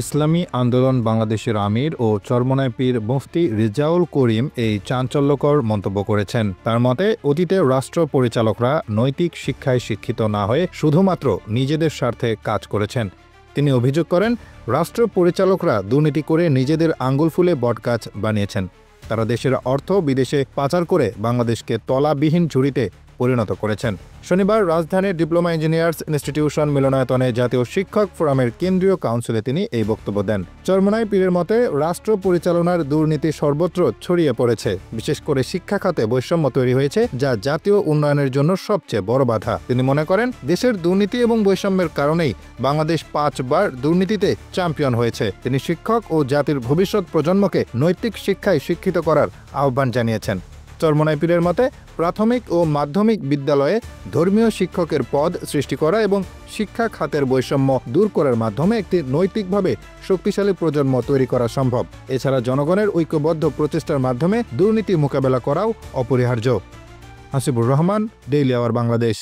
ইসলামী আন্দোলন বাংলাদেশের আমির ও চরমোনাই পীর মুফতি রেজাউল করিম এই চাঞ্চল্যকর মন্তব্য করেছেন। তার মতে, অতীতে রাষ্ট্র পরিচালকরা নৈতিক শিক্ষায় শিক্ষিত না হয়ে শুধুমাত্র নিজেদের স্বার্থে কাজ করেছেন। তিনি অভিযোগ করেন, রাষ্ট্র পরিচালকরা দুর্নীতি করে নিজেদের আঙ্গুল ফুলে বটগাছ বানিয়েছেন। তারা দেশের অর্থ বিদেশে পাচার করে বাংলাদেশকে তলাবিহীন ঝুড়িতে পরিণত করেছেন। শনিবার রাজধানীর ডিপ্লোমা ইঞ্জিনিয়ার্স ইনস্টিটিউশন মিলনায়তনে জাতীয় শিক্ষক ফোরামের কেন্দ্রীয় কাউন্সিলে তিনি এই বক্তব্য দেন। চরমোনাই পীরের মতে, রাষ্ট্র পরিচালনার দুর্নীতি সর্বত্র ছড়িয়ে পড়েছে। বিশেষ করে শিক্ষা খাতে বৈষম্য তৈরি হয়েছে, যা জাতীয় উন্নয়নের জন্য সবচেয়ে বড় বাধা। তিনি মনে করেন, দেশের দুর্নীতি এবং বৈষম্যের কারণেই বাংলাদেশ 5 বার দুর্নীতিতে চ্যাম্পিয়ন হয়েছে। তিনি শিক্ষক ও জাতির ভবিষ্যৎ প্রজন্মকে নৈতিক শিক্ষায় শিক্ষিত করার আহ্বান জানিয়েছেন। চরমোনাই পীরের মতে, প্রাথমিক ও মাধ্যমিক বিদ্যালয়ে ধর্মীয় শিক্ষকের পদ সৃষ্টি করা এবং শিক্ষা খাতের বৈষম্য দূর করার মাধ্যমে একটি নৈতিকভাবে শক্তিশালী প্রজন্ম তৈরি করা সম্ভব। এছাড়া জনগণের ঐক্যবদ্ধ প্রচেষ্টার মাধ্যমে দুর্নীতি মোকাবেলা করাও অপরিহার্য। Hasibur Rahman, Daily Our Bangladesh.